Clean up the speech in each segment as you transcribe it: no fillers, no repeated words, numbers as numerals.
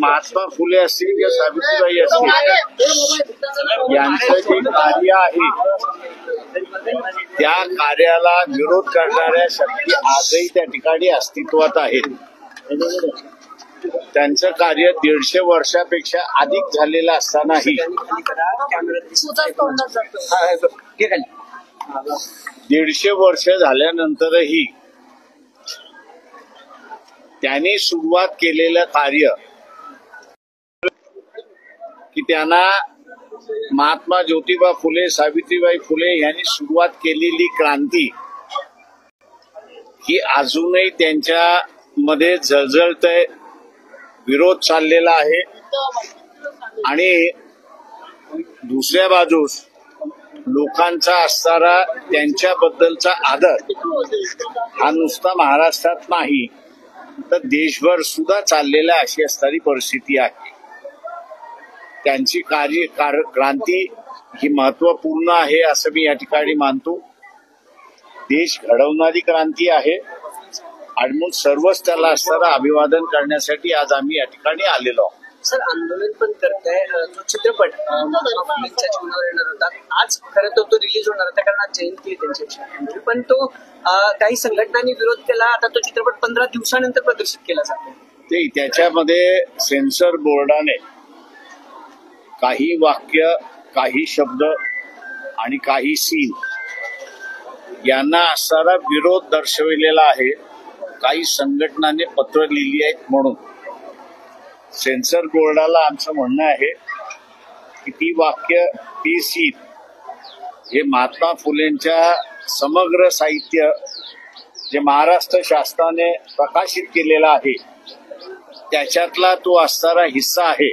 महात्मा फुले असतील किंवा सावित्रीबाई असतील, यांचं जे कार्य आहे त्या कार्याला विरोध करणाऱ्या शक्ती आजही त्या ठिकाणी अस्तित्वात आहेत. त्यांचं कार्य 150 वर्षापेक्षा अधिक झालेलं असतानाही 150 वर्ष झाल्यानंतरही त्यांनी सुरुवात केलेलं कार्य की त्यांना महात्मा ज्योतिबा फुले, सावित्रीबाई फुले यांनी सुरुवात केलेली क्रांती ही अजूनही त्यांच्या मध्ये जळजळतय, विरोध चाललेला आहे. आणि दुसऱ्या बाजूस लोकांचा असणारा त्यांच्याबद्दलचा आदर हा नुसता महाराष्ट्रात नाही तर देशभर सुद्धा चाललेला अशी असणारी परिस्थिती आहे. त्यांची क्रांती ही महत्वपूर्ण आहे असं मी या ठिकाणी मानतो. देश घडवणारी क्रांती आहे आणि म्हणून सर्वच त्याला असणारा अभिवादन करण्यासाठी आज आम्ही या ठिकाणी आलेलो आहोत. सर, आंदोलन पण करताय. जो चित्रपट फुलेंच्या जीवनावर येणार होता आज खरं तर तो रिलीज होणार होता कारण आज जयंती आहे त्यांची, पण तो काही संघटनांनी विरोध केला. आता तो चित्रपट 15 दिवसानंतर प्रदर्शित केला जातो. ते त्याच्यामध्ये सेन्सर बोर्डाने काही वाक्य, काही शब्द आणि काही सीन यांना असणारा विरोध दर्शविलेला आहे. काही संघटनांनी पत्र लिहिली आहेत म्हणून सेन्सर बोर्डाला आमचं म्हणणं आहे की ती वाक्य, ती सीन हे महात्मा फुलेंच्या समग्र साहित्य जे महाराष्ट्र शासनाने प्रकाशित केलेलं आहे त्याच्यातला तो असणारा हिस्सा आहे.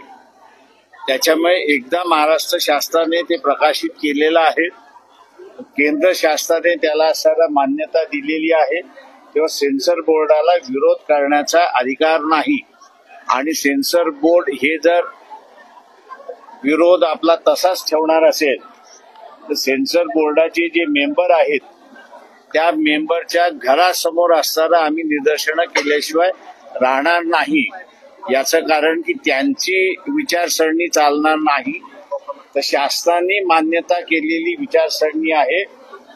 त्याच्यामुळे एकदा महाराष्ट्र शासनाने ते प्रकाशित केलेलं आहे, केंद्र शासनाने त्याला असणारा मान्यता दिलेली आहे, तेव्हा सेन्सर बोर्डाला विरोध करण्याचा अधिकार नाही. आणि सेन्सर बोर्ड हे जर विरोध आपला तसाच ठेवणार असेल तर सेन्सर बोर्डाचे जे मेंबर आहेत त्या मेंबरच्या घरासमोर असताना आम्ही निदर्शनं केल्याशिवाय राहणार नाही. याचं कारण की त्यांची विचारसरणी चालणार नाही, तर शासनाने मान्यता केलेली विचारसरणी आहे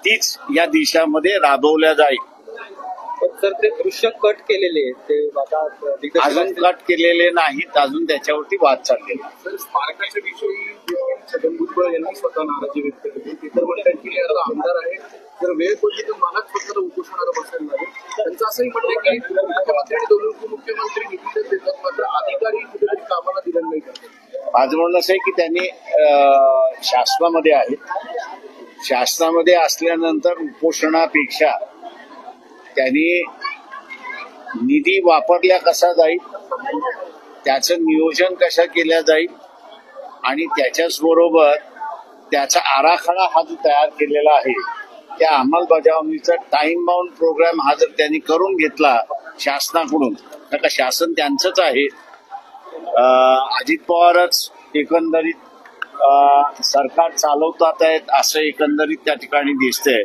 तीच या देशामध्ये राबवल्या जाईल. तर ते दृश्य कट केलेले ते अजून कट केलेले नाहीत, अजून त्याच्यावरती वाद चाललेला. स्मारकाच्या विषयी छगन भुजबळ यांनी स्वतः नाराजी व्यक्त केली. इतर मंडळांची आमदार आहे, जर वेळ पडली तर मलाच स्वतःला उपोषणाला बसायला लागेल. त्यांचं असंही म्हणणं की मुख्यमंत्री आणि 2 उपमुख्यमंत्री निधीच देतात मात्र अधिकारी कुठेतरी कामाला दिलं नाही करतात. माझं म्हणणं असं आहे की त्यांनी शासनामध्ये आहेत, शासनामध्ये असल्यानंतर उपोषणापेक्षा त्यांनी निधी वापरल्या कसा जाईल, त्याचं नियोजन कसं केलं जाईल आणि त्याच्याच बरोबर त्याचा आराखडा हा जो तयार केलेला आहे त्या अंमलबजावणीचा टाइम बाउंड प्रोग्राम हा जर त्यांनी करून घेतला शासनाकडून, तर शासन त्यांचंच आहे. अजित पवारच एकंदरीत सरकार चालवतात आहेत असं एकंदरीत त्या ठिकाणी दिसतंय.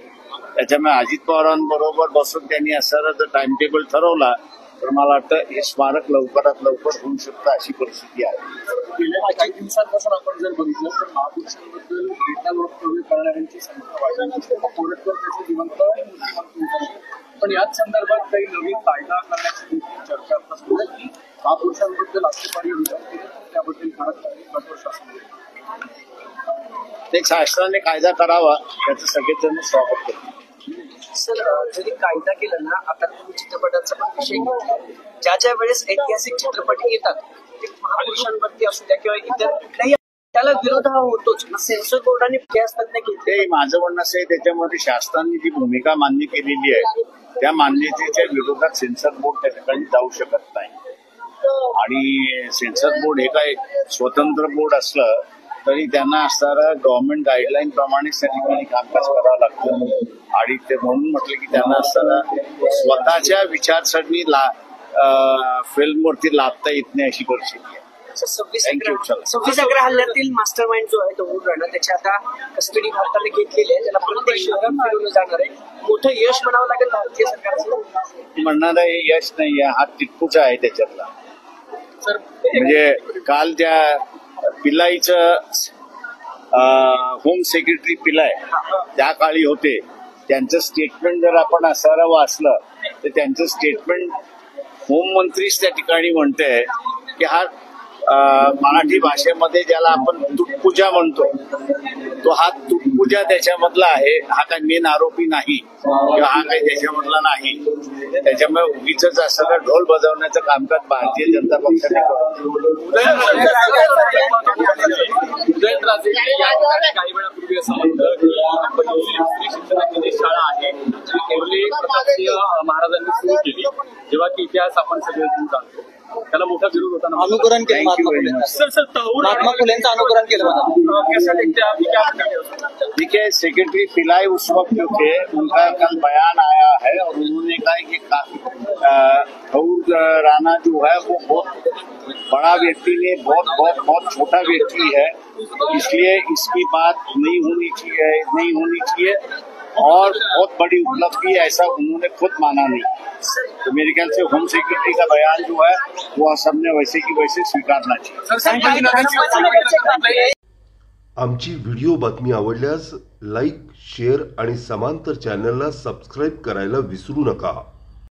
त्याच्यामुळे अजित पवारांबरोबर बसून त्यांनी असं जर टाइम टेबल ठरवला तर मला वाटतं हे स्मारक लवकरात लवकर होऊ शकतं अशी परिस्थिती आहे. गेल्या काही दिवसांपासून आपण जर बघितलं तर महापुरुषांबद्दल वक्तव्य करणाऱ्यांची संख्या वाढल्यानंतर कोरटकर त्याचे जिवंत पण याच संदर्भात काही नवीन कायदा करण्याची चर्चा असते की महापुरुषांबद्दल आक्षेपार्ह विधान त्याबद्दल कठोर शासन एक शासनाने कायदा करावा त्याचं सगळेजण स्वागत करतात. सर, जरी कायदा केला ना, आता तुम्ही चित्रपटाचा पण विषय घेतला, ज्या वेळेस ऐतिहासिक चित्रपट येतात ते महापुरुषांवरती असू द्या किंवा इतर कुठल्याही त्याला विरोध हा होतोच. सेन्सर बोर्डाने प्रयत्न घेतले. माझं म्हणणं असं आहे त्याच्यामध्ये शासनाने जी भूमिका मान्य केलेली आहे त्या मान्यतेच्या विरोधात सेन्सर बोर्ड त्या ठिकाणी जाऊ शकत नाही. आणि सेन्सर बोर्ड हे काय स्वतंत्र बोर्ड असलं तरी त्यांना असणारा गव्हर्नमेंट गाईडलाईन प्रमाणेच त्या ठिकाणी कामकाज करावं लागतं. आणि ते म्हणून म्हटलं की त्यांना असताना स्वतःच्या विचारसरणीला फिल्मवरती लादता येत नाही अशी परिस्थिती आहे. 26 हल्ल्यातील मास्टर माइंड जो आहे तो राणा त्याची आता कस्टडी भारताने घेतलेली आहे. त्याला प्रत्येक शहरात फिरवलं जाणार आहे. मोठं यश म्हणावं लागेल भारतीय सरकारचं. म्हणणार आहे यश नाही, हा टिटपूचा आहे त्याच्यातला. सर म्हणजे काल त्या पिल्लाईचं होम सेक्रेटरी पिल्लाय त्या काळी होते, त्यांचं स्टेटमेंट जर आपण असं वाचलं तर त्यांचं स्टेटमेंट होम मंत्रीच त्या ठिकाणी म्हणते की हा मराठी भाषेमध्ये ज्याला आपण तुटपूजा म्हणतो तो हा तुटपूजा त्याच्यामधला आहे, हा काही मेन आरोपी नाही किंवा हा काही त्याच्यामधला नाही. त्याच्यामुळे उगीच असं ढोल बजावण्याचं कामकाज भारतीय जनता पक्षाने उदयनराजे काही वेळापूर्वी असं म्हटलं की स्त्री शिक्षणाची जी शाळा आहे ती केवली प्रतापसिंह महाराजांनी सुरू केली, जेव्हा की इतिहास आपण सगळेजण जाणतो. त्याला मोठा विरोध होता. अनुकरण केलं महात्मा फुलेंचं. सर महात्मा फुलेंचं अनुकरण केलं. कैसा देखते हैं आप, क्या बताएंगे? ठीक है, सेक्रेटरी पिलाई उस वक्त जो थे उनका कल बयान आया है और उन्होंने कहा कि गौर राणा जो है वो बहुत बड़ा व्यक्ति नहीं, बहुत छोटा व्यक्ति है, इसलिए इसकी बात नहीं होनी चाहिए और बहुत बड़ी उपलब्धि है ऐसा उन्होंने खुद माना नहीं. तो मेरे ख्याल से होम सेक्रेटरी का बयान जो है वो सबने वैसे की वैसे स्वीकारना चाहिए. आमची व्हिडिओ बातमी आवडल्यास लाईक, शेअर आणि समांतर चॅनलला सबस्क्राईब करायला विसरू नका.